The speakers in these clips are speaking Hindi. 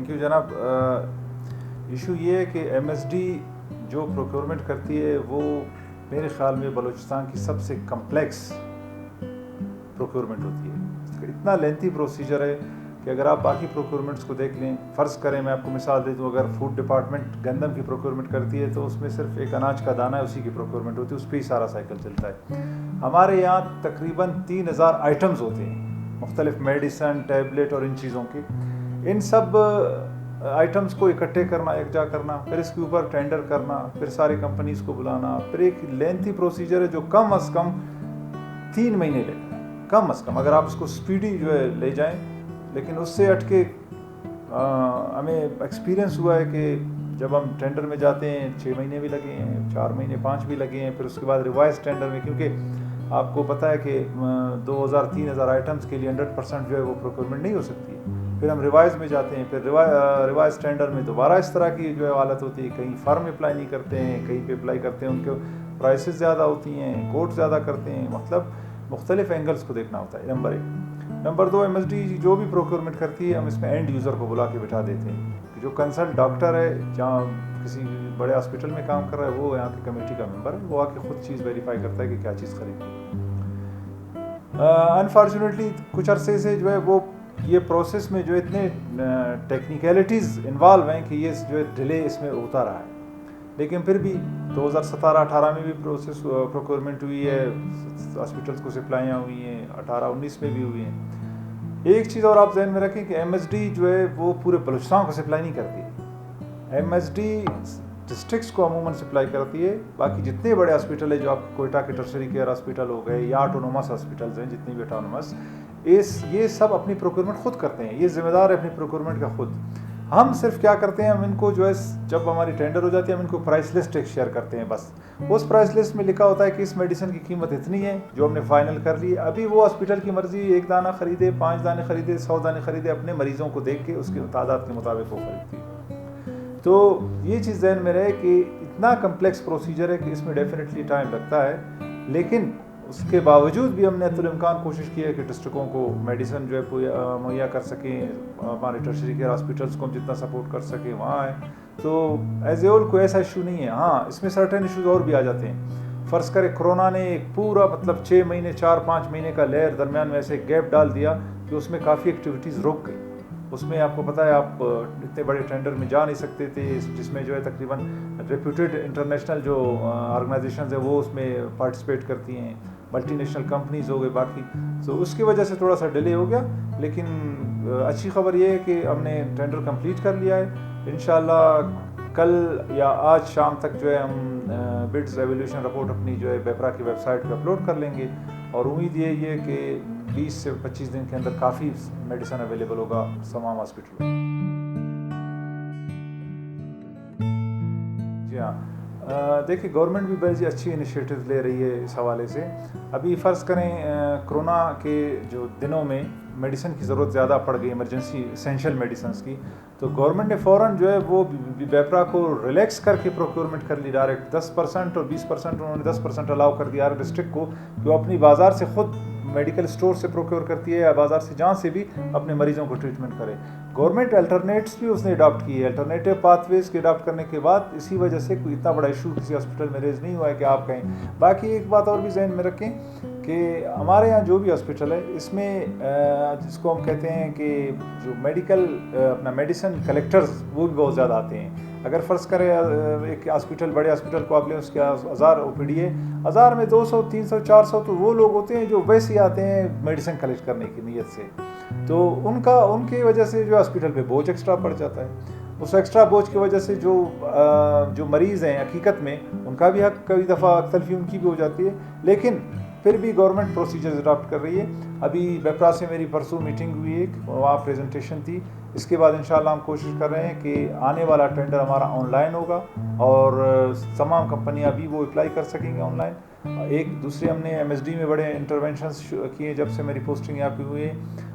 थैंक यू जनाब। इशू ये है कि एमएसडी जो प्रोक्योरमेंट करती है वो मेरे ख्याल में बलूचिस्तान की सबसे कम्प्लेक्स प्रोक्योरमेंट होती है। इतना लेंथी प्रोसीजर है कि अगर आप बाकी प्रोक्योरमेंट्स को देख लें, फ़र्ज़ करें मैं आपको मिसाल दे दूँ, अगर फूड डिपार्टमेंट गंदम की प्रोक्योरमेंट करती है तो उसमें सिर्फ एक अनाज का दाना है, उसी की प्रोक्योरमेंट होती है, उस पर ही सारा साइकिल चलता है। हमारे यहाँ तकरीबन 3000 आइटम्स होते हैं, मुख्तलिफ मेडिसन, टैबलेट और इन चीज़ों के। इन सब आइटम्स को इकट्ठे करना, यकजा करना, फिर इसके ऊपर टेंडर करना, फिर सारी कंपनीज़ को बुलाना, फिर एक लेंथी प्रोसीजर है जो कम अज़ कम 3 महीने लेगा, कम अज़ कम, अगर आप इसको स्पीडी जो है ले जाएं। लेकिन उससे हटके हमें एक्सपीरियंस हुआ है कि जब हम टेंडर में जाते हैं 6 महीने भी लगे हैं, 4 महीने 5 भी लगे हैं, फिर उसके बाद रिवाइज टेंडर में, क्योंकि आपको पता है कि 2000-3000 आइटम्स के लिए 100% जो है वो प्रोक्योरमेंट नहीं हो सकती है। फिर हम रिवाइज में जाते हैं, फिर रिवाइज टेंडर में दोबारा इस तरह की जो है हालत होती है, कहीं फर्म अप्लाई नहीं करते हैं, कहीं पे अप्लाई करते हैं, उनके प्राइसेस ज़्यादा होती हैं, कोट ज़्यादा करते हैं, मतलब मुख्तलिफ एंगल्स को देखना होता है, नंबर 1। नंबर 2, एमएसडी जो भी प्रोक्योरमेंट करती है हम इसमें एंड यूज़र को बुला के बिठा देते हैं कि जो कंसल्ट डॉक्टर है, जहाँ किसी बड़े हॉस्पिटल में काम कर रहा है, वो यहाँ की कमेटी का मेंबर है, वो आके खुद चीज़ वेरीफाई करता है कि क्या चीज़ खरीदनी है। अनफॉर्चुनेटली कुछ अरसे से जो है वो ये प्रोसेस में जो इतने टेक्निकलिटीज़ इन्वॉल्व हैं कि ये जो है डिले इसमें होता रहा है। लेकिन फिर भी 2017-18 में भी प्रोसेस प्रोक्योरमेंट हुई है, हॉस्पिटल्स को सप्लाइयाँ हुई हैं, 18-19 में भी हुई हैं। एक चीज़ और आप जहन में रखें कि एमएसडी जो है वो पूरे बलूचिस्तान को सप्लाई नहीं करती है। एमएसडी डिस्ट्रिक्ट्स को अमूमन सप्लाई करती है। बाकी जितने बड़े हॉस्पिटल है, जो आपको कोयटा के टर्शरी केयर हॉस्पिटल हो गए या ऑटोनोमस हॉस्पिटल्स हैं, जितनी भी ऑटोनोमस, ये सब अपनी प्रोक्योरमेंट खुद करते हैं, ये जिम्मेदार है अपनी प्रोक्योरमेंट का खुद। हम सिर्फ क्या करते हैं, हम इनको जो है जब हमारी टेंडर हो जाती है हम इनको प्राइस लिस्ट एक शेयर करते हैं बस। उस प्राइस लिस्ट में लिखा होता है कि इस मेडिसिन की कीमत इतनी है, जो हमने फाइनल कर ली है। अभी वो हॉस्पिटल की मर्जी, 1 दाना खरीदे, 5 दाने खरीदे, 100 दाने खरीदे, अपने मरीजों को देख के उसकी तादाद के मुताबिक वो खरीदती है। तो ये चीज़ जहन में रहे कि इतना कम्प्लेक्स प्रोसीजर है कि इसमें डेफिनेटली टाइम लगता है। लेकिन उसके बावजूद भी हमने अतुलइम्कान कोशिश की है कि डिस्ट्रिक्टों को मेडिसिन जो है मुहैया कर सकें, हमारे टर्शरी केयर हॉस्पिटल्स को हम जितना सपोर्ट कर सकें वहाँ आए। तो एज ए होल कोई ऐसा इशू नहीं है। हाँ, इसमें सर्टेन इशूज़ और भी आ जाते हैं। फ़र्ज़ करें कोरोना ने एक पूरा मतलब 6 महीने 4-5 महीने का लेयर दरमियान में ऐसे गैप डाल दिया कि उसमें काफ़ी एक्टिविटीज़ रुक गई। उसमें आपको पता है आप इतने बड़े टेंडर में जा नहीं सकते थे, जिसमें जो है तकरीबन रेप्यूटेड इंटरनेशनल जो ऑर्गेनाइजेशंस है वो उसमें पार्टिसिपेट करती हैं, मल्टीनेशनल कंपनीज हो गए बाकी। तो उसकी वजह से थोड़ा सा डिले हो गया। लेकिन अच्छी खबर ये है कि हमने टेंडर कंप्लीट कर लिया है। इंशाल्लाह कल या आज शाम तक जो है हम बिड्स एवोल्यूशन रिपोर्ट अपनी जो है बेपरा की वेबसाइट पर अपलोड कर लेंगे। और उम्मीद ये है कि 20 से 25 दिन के अंदर काफ़ी मेडिसिन अवेलेबल होगा तमाम हॉस्पिटलों में। जी हाँ, देखिए गवर्नमेंट भी बड़ी अच्छी इनिशिएटिव ले रही है इस हवाले से। अभी फ़र्ज़ करें कोरोना के जो दिनों में मेडिसिन की ज़रूरत ज़्यादा पड़ गई, इमरजेंसी एसेंशियल मेडिसिन की, तो गवर्नमेंट ने फ़ौरन जो है वो बेपरा को रिलैक्स करके प्रोक्योरमेंट कर ली डायरेक्ट। 10% और 20% उन्होंने 10% अलाउ कर दिया हर डिस्ट्रिक्ट को कि वो अपनी बाज़ार से ख़ुद मेडिकल स्टोर से प्रोक्योर करती है या बाज़ार से जहाँ से भी अपने मरीजों को ट्रीटमेंट करे। गवर्नमेंट अल्टरनेट्स भी उसने अडॉप्ट की है। अल्टरनेटिव पाथवेज़ के अडॉप्ट करने के बाद इसी वजह से कोई इतना बड़ा इशू किसी हॉस्पिटल में रेज नहीं हुआ है कि आप कहें। बाकी एक बात और भी जहन में रखें कि हमारे यहाँ जो भी हॉस्पिटल है इसमें जिसको हम कहते हैं कि जो मेडिकल अपना मेडिसिन कलेक्टर्स वो भी बहुत ज़्यादा आते हैं। अगर फ़र्ज़ करें एक हॉस्पिटल, बड़े हॉस्पिटल को आप लें, उसके 1000 OPD है, 1000 में 200, 300, 400 तो वो लोग होते हैं जो वैसे ही आते हैं मेडिसिन कलेक्ट करने की नीयत से। तो उनकी वजह से जो हॉस्पिटल पे बोझ एक्स्ट्रा पड़ जाता है। उस एक्स्ट्रा बोझ की वजह से जो मरीज़ हैं हकीकत में उनका भी हक कई दफ़ा तलफी उनकी भी हो जाती है। लेकिन फिर भी गवर्नमेंट प्रोसीजर्स अडॉप्ट कर रही है। अभी बेपरा से मेरी परसों मीटिंग हुई है, वहाँ प्रेजेंटेशन थी। इसके बाद इंशाल्लाह हम कोशिश कर रहे हैं कि आने वाला टेंडर हमारा ऑनलाइन होगा और तमाम कंपनियां भी वो अप्लाई कर सकेंगे ऑनलाइन। एक दूसरे हमने एमएसडी में बड़े इंटरवेंशंस किए जब से मेरी पोस्टिंग यहाँ पे हुई है।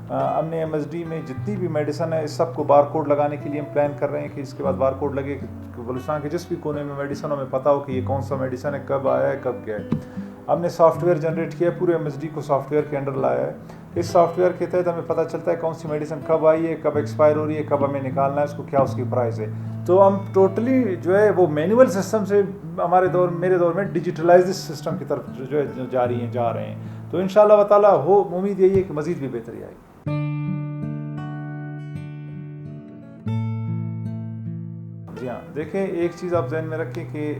हमने एमएसडी में जितनी भी मेडिसिन है इस सब को बार कोड लगाने के लिए हम प्लान कर रहे हैं कि इसके बाद बार कोड लगे कि बलूचिस्तान के जिस भी कोने में मेडिसिनों में पता हो कि ये कौन सा मेडिसिन है, कब आया है, कब गया है। हमने सॉफ्टवेयर जनरेट किया है, पूरे एमएसडी को सॉफ्टवेयर के अंडर लाया है इस सॉफ्टवेयर के तहत हमें पता चलता है कौन सी मेडिसिन कब आई है, कब एक्सपायर हो रही है, कब हमें निकालना है उसको, क्या उसकी प्राइस है। तो हम टोटली जो है वो मैनुअल सिस्टम से मेरे दौर में डिजिटलाइज सिस्टम की तरफ जो है जा रहे हैं। तो इंशाअल्लाह ताला उम्मीद यही है कि मज़ीद भी बेहतरी आएगी। जी हाँ, देखें, एक चीज़ आप जहन में रखें कि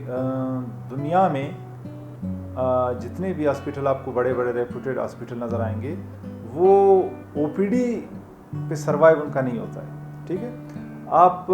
दुनिया में जितने भी हॉस्पिटल आपको बड़े बड़े रेप्यूटेड हॉस्पिटल नज़र आएंगे, वो ओपीडी पे सर्वाइव उनका नहीं होता है। ठीक है, आप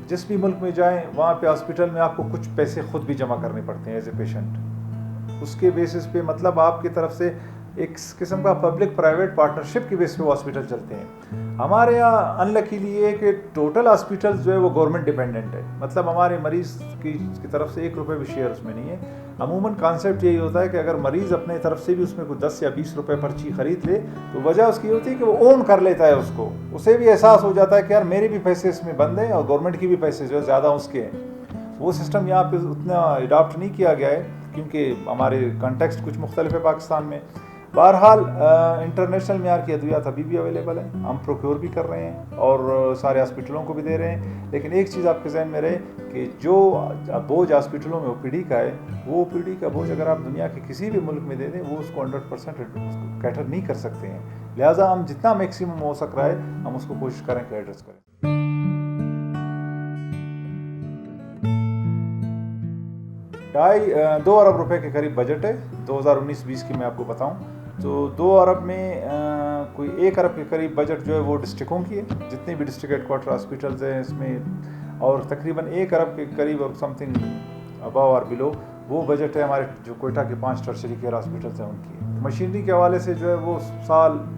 जिस भी मुल्क में जाएं वहाँ पे हॉस्पिटल में आपको कुछ पैसे खुद भी जमा करने पड़ते हैं एज ए पेशेंट। उसके बेसिस पे मतलब आपकी तरफ से एक किस्म का पब्लिक प्राइवेट पार्टनरशिप की बेस पे वो हॉस्पिटल चलते हैं। हमारे यहाँ अनलकीली ये है कि टोटल हॉस्पिटल जो है वो गवर्नमेंट डिपेंडेंट है, मतलब हमारे मरीज़ की तरफ से 1 रुपये भी शेयर उसमें नहीं है। अमूमन कॉन्सेप्ट यही होता है कि अगर मरीज़ अपने तरफ से भी उसमें कोई 10 या 20 रुपये पर्ची ख़रीद ले तो वजह उसकी होती है कि वो ओन कर लेता है उसको, उसे भी एहसास हो जाता है कि यार मेरे भी पैसे इसमें बंद हैं और गवर्नमेंट की भी पैसे जो है ज़्यादा उसके हैं। वो सिस्टम यहाँ पे उतना अडॉप्ट नहीं किया गया है क्योंकि हमारे कॉन्टेक्स्ट कुछ मुख्तलिफ है पाकिस्तान में। बहरहाल इंटरनेशनल मेयार की अद्वियात अभी भी अवेलेबल है, हम प्रोक्योर भी कर रहे हैं और सारे हॉस्पिटलों को भी दे रहे हैं। लेकिन एक चीज़ आपके जहन में रहे कि जो बोझ हॉस्पिटलों में ओपीडी का है, वो ओपीडी का बोझ अगर आप दुनिया के किसी भी मुल्क में दे दें वो उसको 100% कैटर नहीं कर सकते हैं। लिहाजा हम जितना मैक्सिमम हो सक रहा है हम उसको कोशिश करें कि एड्रेस करें। 2 अरब रुपए के करीब बजट है 2019-20 की मैं आपको बताऊं तो 2 अरब में कोई 1 अरब के करीब बजट जो है वो डिस्ट्रिक्टों की है, जितनी भी डिस्ट्रिक्ट हेडक्वार्टर हॉस्पिटल्स हैं इसमें, और तकरीबन 1 अरब के करीब और समथिंग अबव और बिलो वो बजट है हमारे जो कोयटा के 5 टर्शरी केयर हॉस्पिटल्स हैं उनकी। मशीनरी के हवाले से जो है वो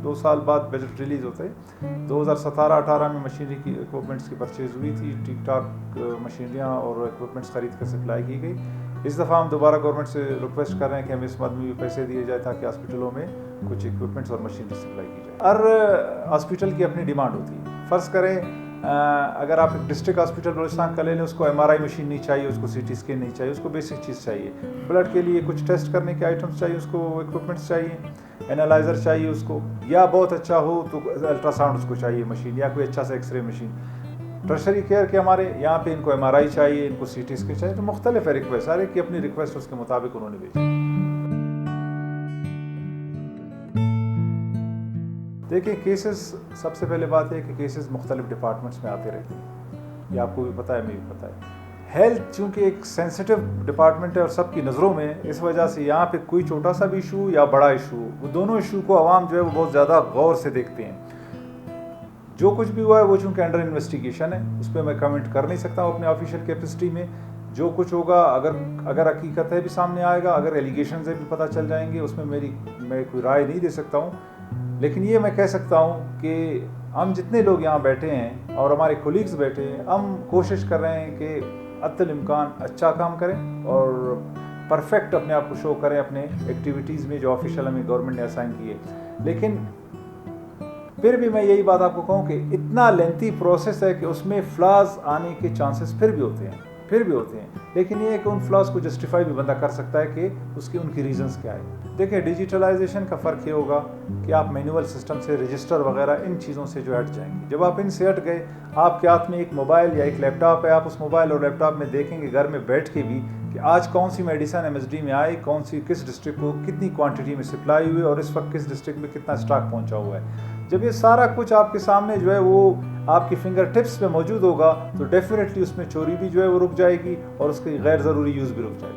2 साल बाद बजट रिलीज़ होता है। 2017-18 में मशीनरी की इक्विपमेंट्स की परचेज़ हुई थी, ठीक ठाक मशीनरियाँ और इक्विपमेंट्स ख़रीद कर सप्लाई की गई। इस दफ़ा हम दोबारा गवर्नमेंट से रिक्वेस्ट कर रहे हैं कि हमें इस मद में भी पैसे दिए जाए ताकि हॉस्पिटलों में कुछ इक्विपमेंट्स और मशीनरी सप्लाई की जाए। हर हॉस्पिटल की अपनी डिमांड होती है। फ़र्ज़ करें अगर आप एक डिस्ट्रिक्ट हॉस्पिटल बलूचिस्तान का ले लें, उसको MRI मशीन नहीं चाहिए, उसको CT स्कैन नहीं चाहिए, उसको बेसिक चीज़ चाहिए। ब्लड के लिए कुछ टेस्ट करने के आइटम्स चाहिए, उसको इक्विपमेंट्स चाहिए, एनालाइज़र चाहिए उसको, या बहुत अच्छा हो तो अल्ट्रासाउंड उसको चाहिए मशीन, या कोई अच्छा सा एक्सरे मशीन। टर्शरी केयर के हमारे यहाँ पे इनको MRI चाहिए, इनको CT स्कैन चाहिए, तो मुख्तलिफ है रिक्वेस्ट, सारे की अपनी रिक्वेस्ट उसके मुताबिक उन्होंने भेजी। देखिए, केसेस सबसे पहले बात है कि केसेस मुख्तलिफ डिपार्टमेंट्स में आते रहते हैं, ये आपको भी पता है, मुझे भी पता है। हेल्थ चूँकि एक सेंसिटिव डिपार्टमेंट है और सबकी नज़रों में, इस वजह से यहाँ पे कोई छोटा सा भी इशू या बड़ा इशू, वो दोनों इशू को आवाम जो है वो बहुत ज़्यादा गौर से देखते हैं। जो कुछ भी हुआ है वो चूँकि अंडर इन्वेस्टिगेशन है, उस पर मैं कमेंट कर नहीं सकता हूँ अपने ऑफिशियल कैपेसिटी में। जो कुछ होगा अगर हकीकत है भी सामने आएगा, अगर एलिगेशन से भी पता चल जाएंगे, उसमें मैं कोई राय नहीं दे सकता हूँ। लेकिन ये मैं कह सकता हूँ कि हम जितने लोग यहाँ बैठे हैं और हमारे कोलीग्स बैठे हैं, हम कोशिश कर रहे हैं कि अत्तल इम्कान अच्छा काम करें और परफेक्ट अपने आप को शो करें अपने एक्टिविटीज़ में जो ऑफिशियल हमें गवर्नमेंट ने असाइन की है। लेकिन फिर भी मैं यही बात आपको कहूँ कि इतना लेंथी प्रोसेस है कि उसमें फ्लॉज आने के चांसेस फिर भी होते हैं। लेकिन ये है कि उन फ्लॉज को जस्टिफाई भी बंदा कर सकता है कि उसकी उनकी रीजंस क्या है। देखिए, डिजिटलाइजेशन का फ़र्क ये होगा कि आप मैनुअल सिस्टम से रजिस्टर वगैरह इन चीज़ों से जो हट जाएंगे। जब आप इनसे हट गए, आपके हाथ में एक मोबाइल या एक लैपटॉप है, आप उस मोबाइल और लैपटॉप में देखेंगे घर में बैठ के भी कि आज कौन सी मेडिसिन MSD में आई, कौन सी किस डिस्ट्रिक्ट को कितनी क्वांटिटी में सप्लाई हुई और इस वक्त किस डिस्ट्रिक्ट में कितना स्टॉक पहुंचा हुआ है। जब ये सारा कुछ आपके सामने जो है वो आपकी फिंगर टिप्स पे मौजूद होगा तो डेफिनेटली उसमें चोरी भी जो है वो रुक जाएगी और उसकी गैर ज़रूरी यूज़ भी रुक जाएगी।